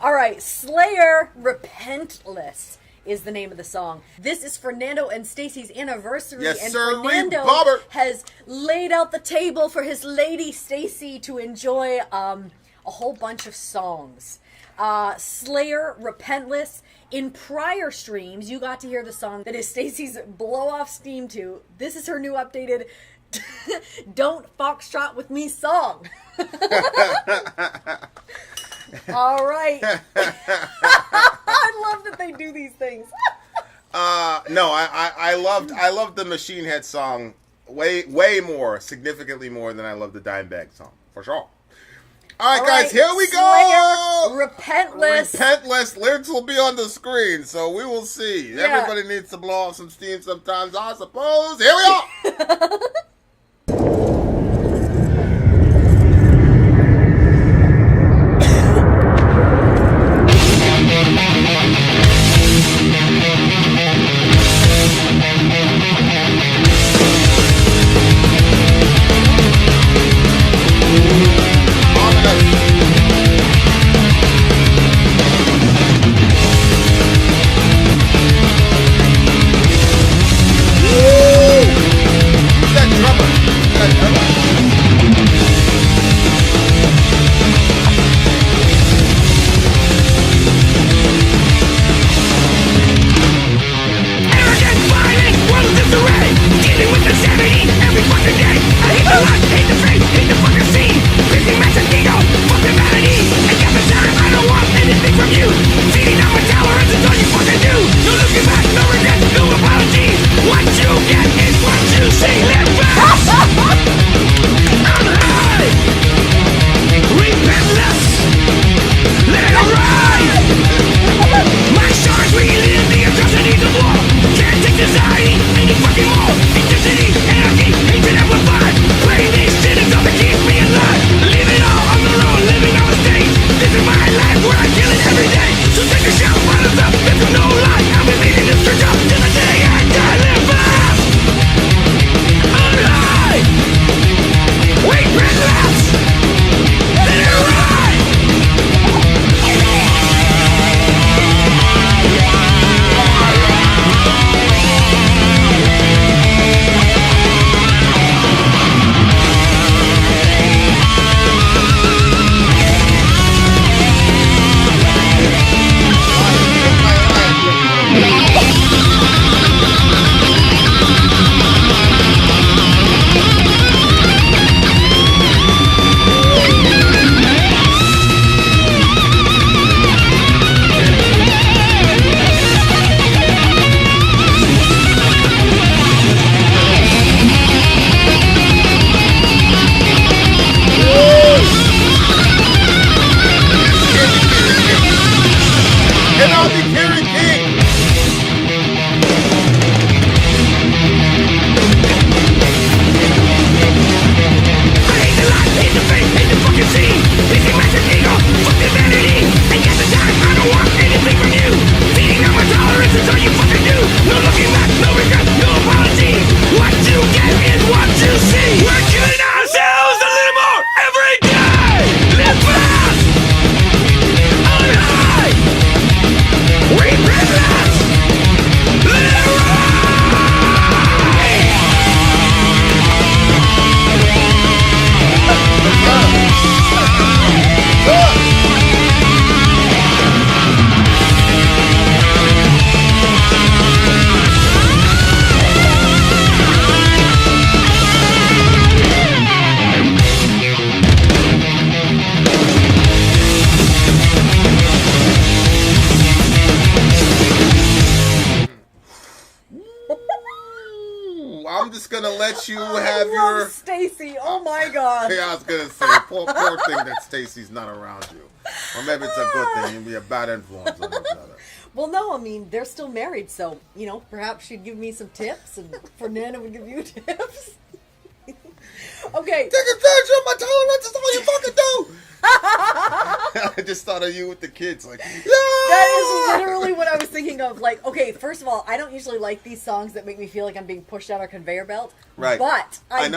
All right, Slayer, Repentless is the name of the song. This is Fernando and Stacy's anniversary, Yes, and sir, Fernando Bobber. has laid out the table for his lady Stacy to enjoy a whole bunch of songs. Slayer, Repentless. In prior streams, you got to hear the song that is Stacy's blow off steam to. This is her new updated Don't Foxtrot With Me song. All right. I love that they do these things. No, I loved the Machine Head song way more, significantly more than I love the Dimebag song, for sure. All right, guys, here we go. Slayer, Repentless. Repentless. Lyrics will be on the screen, so we will see. Yeah. Everybody needs to blow off some steam sometimes, I suppose. Here we go. Gonna let you have your Stacy. Oh my god. Yeah, I was gonna say poor thing that Stacy's not around you, or maybe it's a good thing. You'd be a bad influence on each other. Well, no, I mean they're still married, so perhaps she'd give me some tips, and Fernando would give you tips. Okay. Take advantage of my tolerance. That's all you fucking do. I just thought of you with the kids, like, yeah! That is literally what I was thinking of. Like, okay, first of all, I don't usually like these songs that make me feel like I'm being pushed out a conveyor belt. Right. But I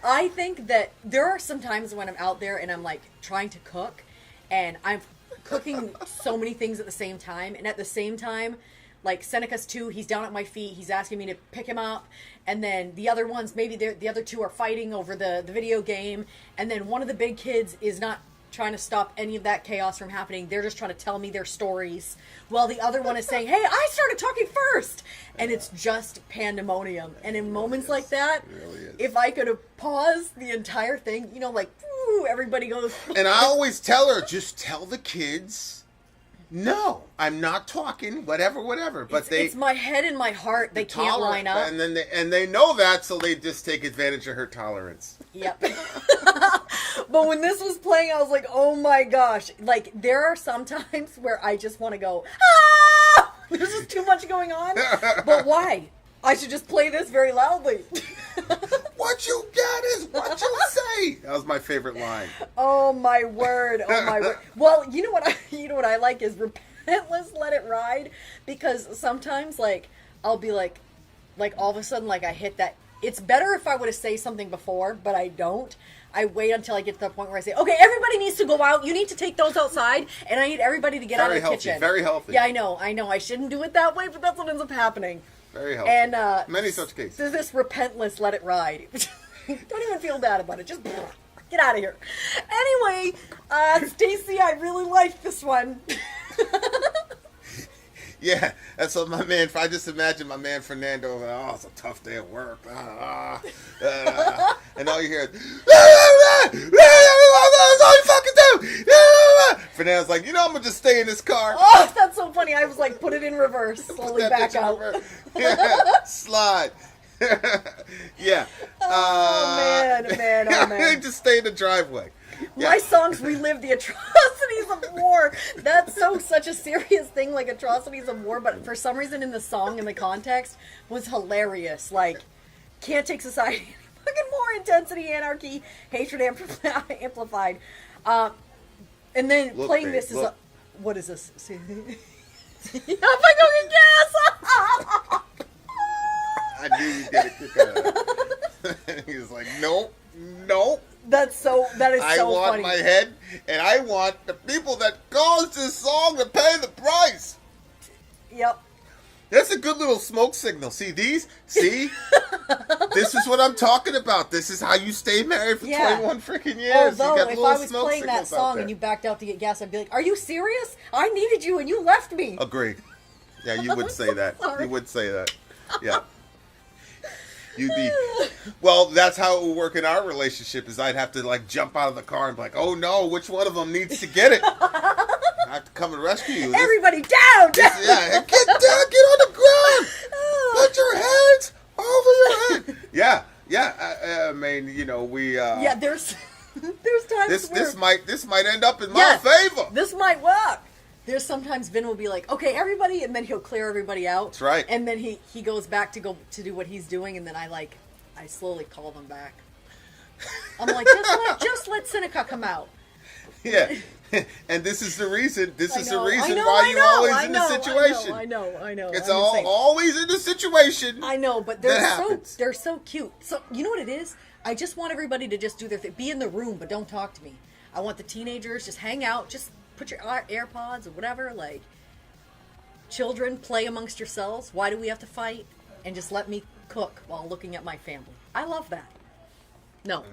I think that there are some times when I'm out there and I'm like trying to cook, and I'm cooking so many things at the same time, and at the same time, like Seneca's 2, he's down at my feet, he's asking me to pick him up, and then the other ones, maybe the other two are fighting over the video game, and then one of the big kids is not trying to stop any of that chaos from happening. They're just trying to tell me their stories, while the other one is saying, hey, I started talking first, and it's just pandemonium. And in moments like that, really if I could have paused the entire thing, you know, like, woo, everybody goes. And I always tell her, just tell the kids, no, I'm not talking, whatever. But it's my head and my heart, they can't line up. And then they know that, so they just take advantage of her tolerance. Yep. But when this was playing, I was like, oh my gosh. Like, there are some times where I just want to go, ah! There's just too much going on. But why? I should just play this very loudly. What you got is what you say. That was my favorite line. Oh my word. Oh my word. Well, you know what I like is Repentless, Let It Ride, because sometimes, like, I'll be like all of a sudden, like, I hit that. It's better if I would have said something before, but I don't. I wait until I get to the point where I say, okay, everybody needs to go out. You need to take those outside, and I need everybody to get out of the kitchen. Very healthy. Yeah, I know. I shouldn't do it that way, but that's what ends up happening. Very healthy. And many such cases. This Repentless, Let It Ride. Don't even feel bad about it. Just get out of here. Anyway, Stacy, I really liked this one. Yeah, that's what my man. I just imagine my man Fernando. Oh, it's a tough day at work. And all you hear is, that's all you fucking do. Fernando's like, I'm gonna just stay in this car. Oh, that's so funny. I was like, put it in reverse, slowly back out. Yeah, slide. Yeah. Oh man. Just stay in the driveway. Yeah. My songs relive the atrocities of war. That's such a serious thing, like atrocities of war, but for some reason in the song, in the context, was hilarious. Like, can't take society any fucking more. Intensity, anarchy, hatred amplified. And then playing this is what is this? I'm like, okay, gas! I knew you'd get a kick out of it. He was like, nope. That is so funny. I want my head, and I want the people that caused this song to pay the price. Yep. That's a good little smoke signal. See these? See? This is what I'm talking about. This is how you stay married for 21 freaking years. Although, if I was playing that song and you backed out to get gas, I'd be like, are you serious? I needed you and you left me. Agreed. Yeah, you would say that. Sorry. You would say that. Yeah. You'd be, well, that's how it would work in our relationship, is I'd have to, like, jump out of the car and be like, oh no, which one of them needs to get it? I have to come and rescue you. Everybody down! Yeah, get down, get on the ground! Put your hands over your head! Yeah, I mean, we... yeah, there's times this might end up in my favor! This might work! There's sometimes Vin will be like, okay, everybody, and then he'll clear everybody out. That's right. And then he goes back to do what he's doing, and then I slowly call them back. I'm like, just let Seneca come out. Yeah. And this is the reason why you're always in the situation. I know. It's always in the situation. I know, but they're so cute. So you know what it is? I just want everybody to just do their thing. Be in the room, but don't talk to me. I want the teenagers just hang out, just put your AirPods or whatever, like, children, play amongst yourselves. Why do we have to fight? And just let me cook while looking at my family. I love that. No.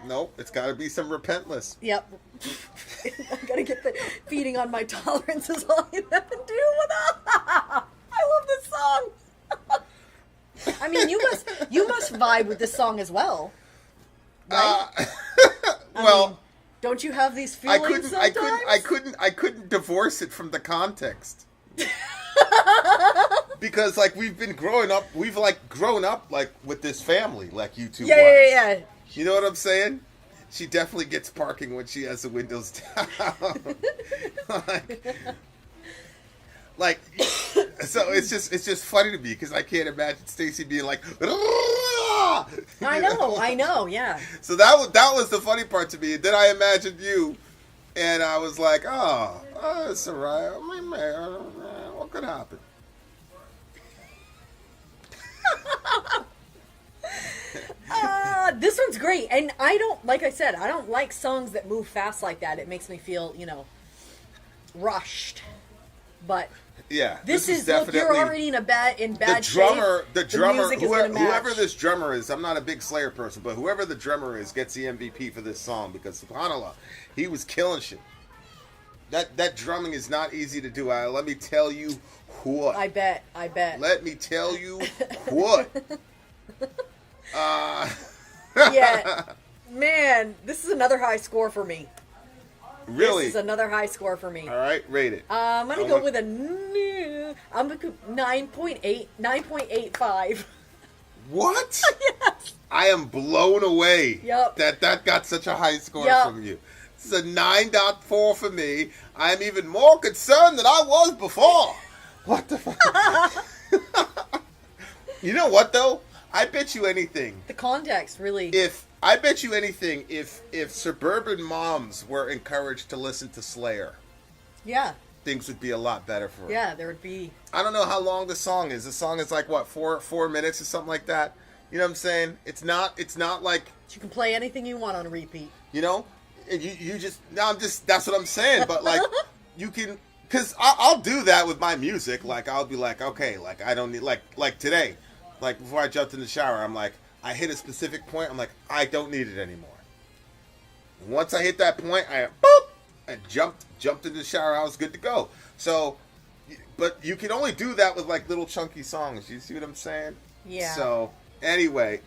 Nope, it's got to be some Repentless. Yep. I got to get the feeding on my tolerance is all you have to do with that. I love this song. I mean, you must vibe with this song as well, right? Well... I mean, don't you have these feelings sometimes? I couldn't divorce it from the context. Because, like, we've grown up, like, with this family, like you two. Yeah. You know what I'm saying? She definitely gets parking when she has the windows down. like, so it's just funny to me because I can't imagine Stacy being like, I know, yeah. So that was the funny part to me. And then I imagined you, and I was like, oh, it's all right. I mean, what could happen? This one's great, and I don't like songs that move fast like that. It makes me feel, rushed, but Yeah, this is definitely. look. You're already in bad shape. The drummer, music is gonna match. whoever this drummer is, I'm not a big Slayer person, but whoever the drummer is gets the MVP for this song because subhanallah, he was killing shit. That drumming is not easy to do. Let me tell you what. I bet. Let me tell you what. Yeah, man, this is another high score for me. Really? This is another high score for me. All right, rate it. I'm gonna go with a 9.8, 9.85. What? Yes. I am blown away. Yep. That got such a high score Yep. from you. This is a 9.4 for me. I'm even more concerned than I was before. What the fuck? You know what though? I bet you anything. The context really. If suburban moms were encouraged to listen to Slayer, Yeah. things would be a lot better for them. Yeah, there would be. I don't know how long the song is. The song is like what, 4 minutes or something like that. You know what I'm saying? It's not like, You can play anything you want on repeat. you know, and that's what I'm saying. But like, you can, because I'll do that with my music. Like I'll be like, okay, like I don't need like today, like before I jumped in the shower, I'm like, I hit a specific point. I'm like, I don't need it anymore. And once I hit that point, I jumped into the shower. I was good to go. So, but you can only do that with like little chunky songs. You see what I'm saying? Yeah. So anyway,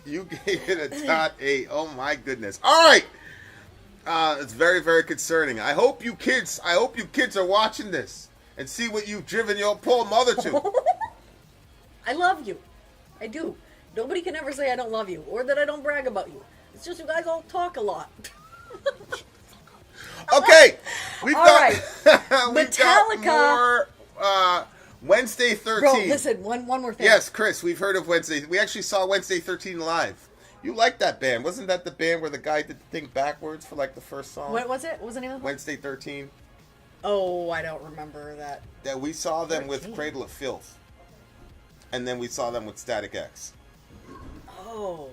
you gave it a top 8. Oh my goodness. All right. It's very, very concerning. I hope you kids are watching this and see what you've driven your poor mother to. I love you. I do. Nobody can ever say I don't love you or that I don't brag about you. It's just you guys all talk a lot. Okay. We've All got, right. we've Metallica. got more Wednesday 13. Bro, listen, one more thing. Yes, Chris, we've heard of Wednesday. We actually saw Wednesday 13 live. You liked that band. Wasn't that the band where the guy did the thing backwards for like the first song? What was it? What was the name of it? Wednesday 13. Oh, I don't remember that. That we saw them 13. with Cradle of Filth. And then we saw them with Static X. Oh,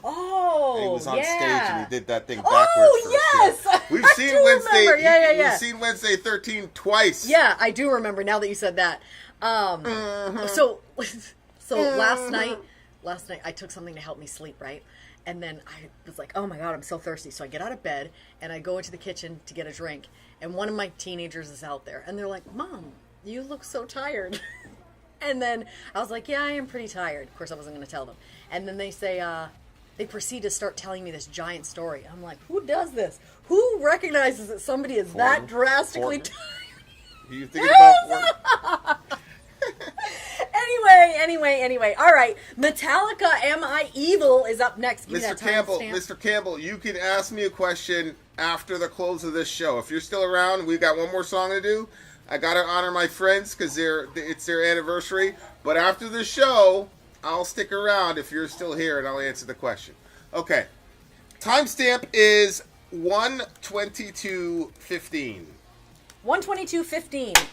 And he was on yeah. stage and he did that thing backwards. Oh, first, yes! yeah. We've I seen do Wednesday. remember. Yeah. We've seen Wednesday 13 twice. Yeah, I do remember now that you said that. So last night I took something to help me sleep, right? And then I was like, oh my God, I'm so thirsty. So I get out of bed and I go into the kitchen to get a drink. And one of my teenagers is out there and they're like, Mom, you look so tired. And then I was like, yeah, I am pretty tired. Of course, I wasn't going to tell them. And then they say, they proceed to start telling me this giant story. I'm like, who does this? Who recognizes that somebody is that drastically tired? You thinking about Anyway. All right. Metallica, Am I Evil is up next. Give me that timestamp. Mr. Campbell, you can ask me a question after the close of this show. If you're still around, we've got one more song to do. I gotta honor my friends because it's their anniversary. But after the show, I'll stick around if you're still here and I'll answer the question. Okay. Timestamp is 1:22:15. 1:22:15.